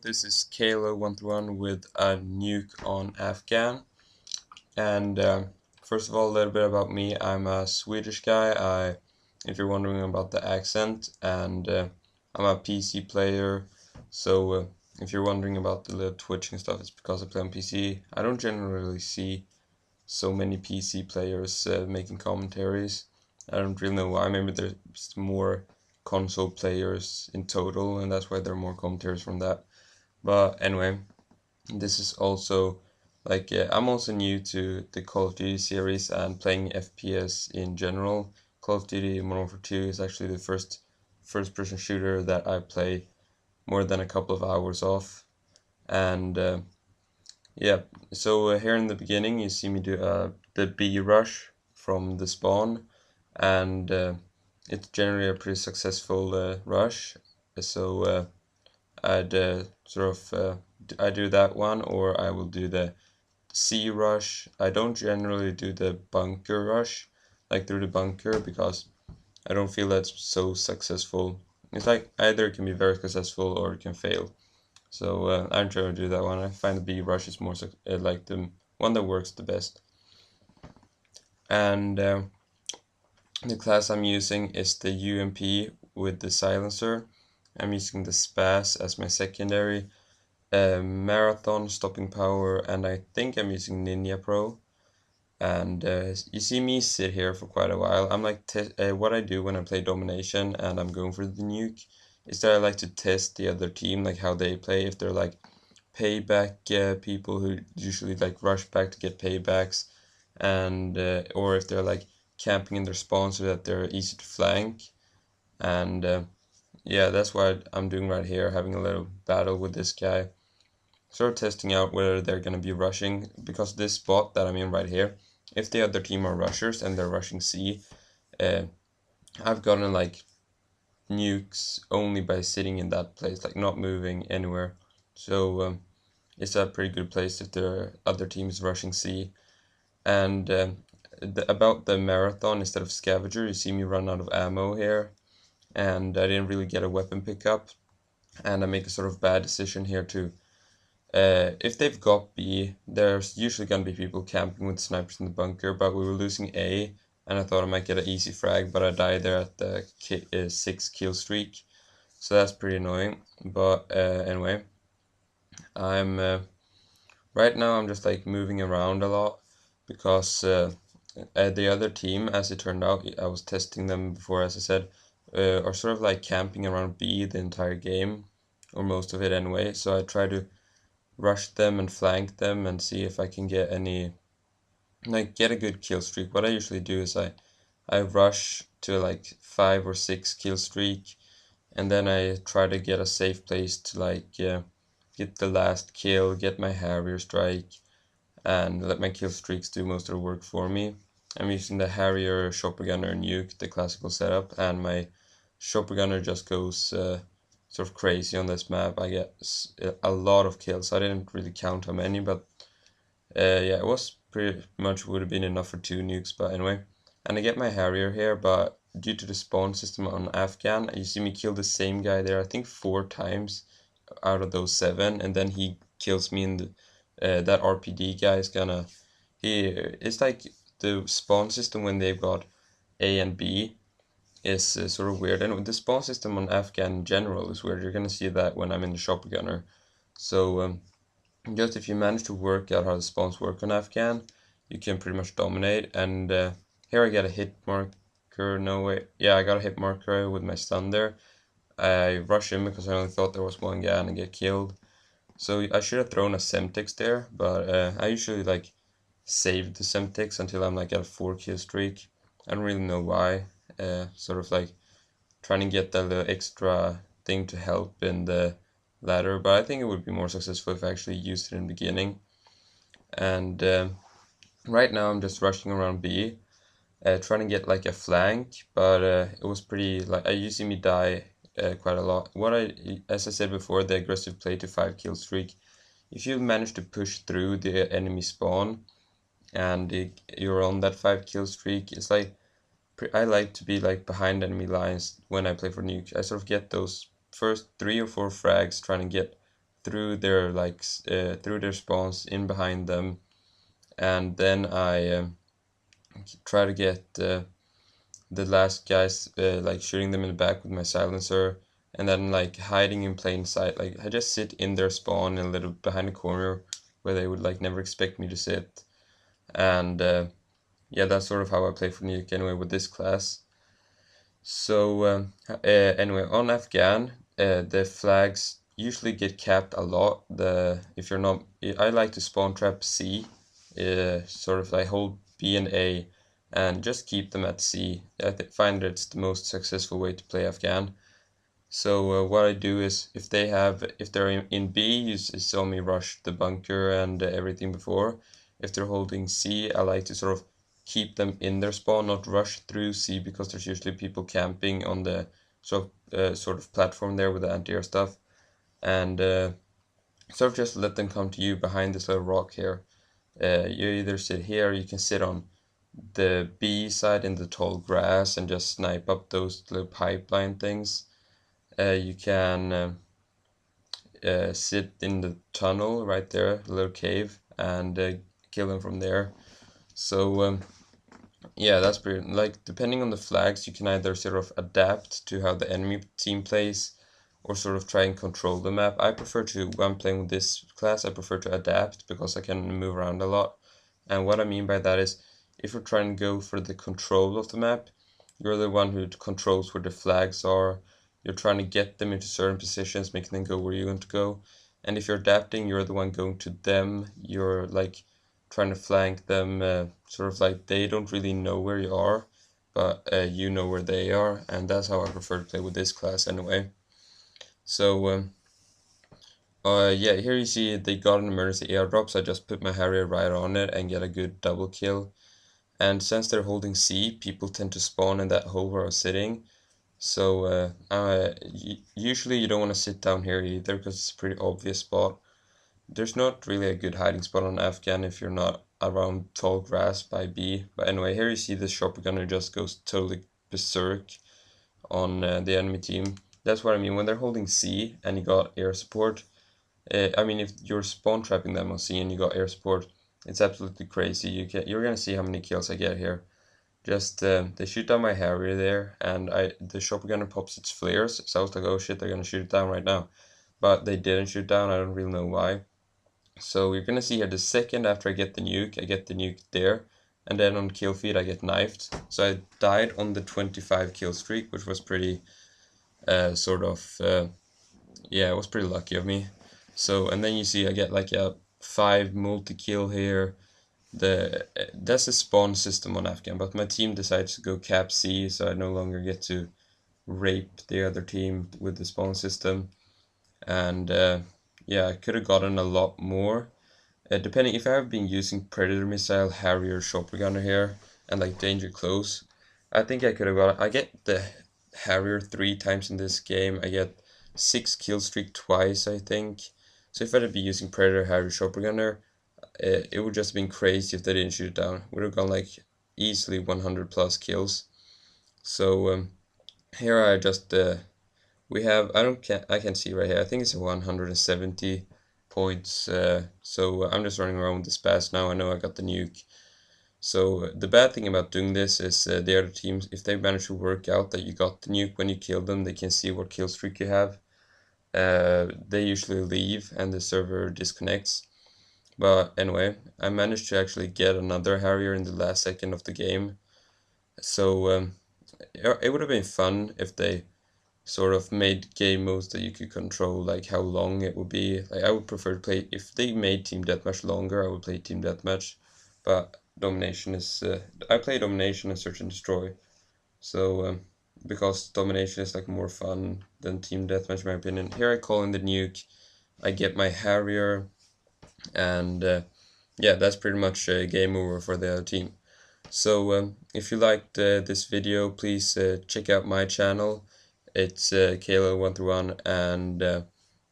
this is Kll131 with a nuke on Afghan. And first of all, a little bit about me. I'm a Swedish guy, if you're wondering about the accent, and I'm a PC player. So if you're wondering about the little twitching stuff, it's because I play on PC. I don't generally see so many PC players making commentaries. I don't really know why. Maybe there's more console players in total, and that's why there are more commentaries from that. But anyway, this is also like I'm also new to the Call of Duty series and playing FPS in general. Call of Duty Modern Warfare 2 is actually the first-person shooter that I play more than a couple of hours of. And yeah, so here in the beginning you see me do the B rush from the spawn, and it's generally a pretty successful rush. So I'd I do that one, or I will do the C rush. I don't generally do the bunker rush, like through the bunker, because I don't feel that's so successful. It's like either it can be very successful or it can fail. So I'm trying to do that one. I find the B rush is more like the one that works the best. And the class I'm using is the UMP with the silencer. I'm using the SPAS as my secondary. Marathon, stopping power, and I think I'm using Ninja Pro. And you see me sit here for quite a while. I'm like, what I do when I play domination and I'm going for the nuke is that I like to test the other team, like how they play, if they're like payback people who usually like rush back to get paybacks, and or if they're like camping in their spawn so that they're easy to flank. And yeah, that's what I'm doing right here, having a little battle with this guy, sort of testing out whether they're going to be rushing, because this spot that I'm in right here, if the other team are rushers and they're rushing C, I've gotten like nukes only by sitting in that place, like not moving anywhere. So it's a pretty good place if the other team is rushing C. And about the marathon, instead of scavenger, you see me run out of ammo here, and I didn't really get a weapon pickup, and I make a sort of bad decision here to if they've got B, there's usually gonna be people camping with snipers in the bunker, but we were losing A, and I thought I might get an easy frag, but I died there at the 6 kill streak, so that's pretty annoying. But anyway, I'm right now I'm just like moving around a lot, because the other team, as it turned out, I was testing them before, as I said, are sort of like camping around B the entire game, or most of it anyway, so I try to rush them and flank them and see if I can get any, like, get a good kill streak. What I usually do is I rush to like 5 or 6 kill streak, and then I try to get a safe place to like get the last kill, get my Harrier strike, and let my kill streaks do most of the work for me. I'm using the Harrier, Chopper Gunner, Nuke, the classical setup, and my Chopper Gunner just goes sort of crazy on this map. I get a lot of kills. I didn't really count how many, but yeah, it was pretty much would have been enough for 2 nukes. But anyway, and I get my Harrier here, but due to the spawn system on Afghan, you see me kill the same guy there, I think 4 times out of those 7, and then he kills me in the that RPD guy is gonna, it's like the spawn system when they've got A and B is sort of weird, and the spawn system on Afghan in general is weird. You're gonna see that when I'm in the Chopper Gunner. So just if you manage to work out how the spawns work on Afghan, you can pretty much dominate. And here I get a hit marker. No way. Yeah, I got a hit marker with my stun there. I rush in because I only thought there was one guy and I get killed. So I should have thrown a Semtex there, but I usually like save the Semtex until I'm like at a 4 kill streak. I don't really know why. Sort of like trying to get that little extra thing to help in the ladder, but I think it would be more successful if I actually used it in the beginning. And right now I'm just rushing around B, trying to get like a flank, but it was pretty, like, you see me die quite a lot. As I said before, the aggressive play to 5 kill streak, if you manage to push through the enemy spawn and you're on that 5 kill streak, it's like, I like to be like behind enemy lines when I play for nuke. I sort of get those first 3 or 4 frags trying to get through their through their spawns in behind them, and then I try to get the last guys like shooting them in the back with my silencer, and then like hiding in plain sight. Like I just sit in their spawn a little behind a corner where they would like never expect me to sit, and yeah, that's sort of how I play for Nuke anyway with this class. So anyway, on Afghan, the flags usually get capped a lot. If you're not, I like to spawn trap C, sort of like hold B and A, and just keep them at C. I find that it's the most successful way to play Afghan. So what I do is if they're in B, you saw me rush the bunker and everything before. If they're holding C, I like to sort of keep them in their spawn, not rush through C, because there's usually people camping on the sort of platform there with the anti-air stuff, and sort of just let them come to you behind this little rock here. You either sit here, or you can sit on the B side in the tall grass and just snipe up those little pipeline things. You can sit in the tunnel right there, the little cave, and kill them from there. So yeah, that's pretty, like, depending on the flags, you can either sort of adapt to how the enemy team plays, or sort of try and control the map. I prefer to, when I'm playing with this class, I prefer to adapt because I can move around a lot. And what I mean by that is, if you're trying to go for the control of the map, you're the one who controls where the flags are. You're trying to get them into certain positions, making them go where you want to go. And if you're adapting, you're the one going to them. You're like trying to flank them, sort of like they don't really know where you are, but you know where they are. And that's how I prefer to play with this class anyway. So yeah, here you see they got an emergency airdrop, so I just put my Harrier right on it and get a good double kill. And since they're holding C, people tend to spawn in that hole where I was sitting. So usually you don't want to sit down here either because it's a pretty obvious spot. There's not really a good hiding spot on Afghan if you're not around tall grass by B. But anyway, here you see the shotgunner just goes totally berserk on the enemy team. That's what I mean when they're holding C and you got air support. I mean, if you're spawn trapping them on C and you got air support, it's absolutely crazy. You're gonna see how many kills I get here. Just they shoot down my Harrier there, and the shotgunner pops its flares. So I was like, oh shit, they're gonna shoot it down right now. But they didn't shoot down. I don't really know why. So you're gonna see here the second after I get the nuke there, and then on kill feed I get knifed. So I died on the 25 kill streak, which was pretty yeah, it was pretty lucky of me. So, and then you see I get like a 5 multi-kill here. That's a spawn system on Afghan, but my team decides to go cap C, so I no longer get to rape the other team with the spawn system. And yeah, I could have gotten a lot more. Depending if I have been using Predator Missile, Harrier, Shotgunner here, and like Danger Close, I think I could have got. I get the Harrier 3 times in this game. I get 6 kill streak twice, I think. So if I'd be using Predator, Harrier, Shotgunner, it would just have been crazy if they didn't shoot it down. Would have gone like easily 100 plus kills. So here I just we have I can see right here. I think it's 170 points. So I'm just running around with the spaz now. I know I got the nuke. So the bad thing about doing this is the other teams, if they manage to work out that you got the nuke when you kill them, they can see what kill streak you have. They usually leave and the server disconnects. But anyway, I managed to actually get another Harrier in the last second of the game. So it would have been fun if they sort of made game modes that you could control, like how long it would be. Like I would prefer to play, if they made team deathmatch longer, I would play team deathmatch. But domination is I play domination and search and destroy. So because domination is like more fun than team deathmatch in my opinion. Here I call in the nuke, I get my Harrier, and yeah, that's pretty much a game over for the other team. So if you liked this video, please check out my channel. It's Kll131, and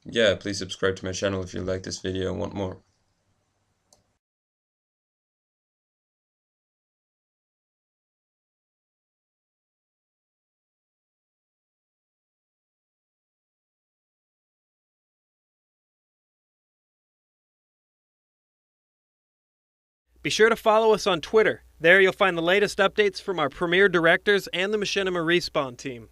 yeah, please subscribe to my channel if you like this video and want more. Be sure to follow us on Twitter. There you'll find the latest updates from our premier directors and the machinima respawn team.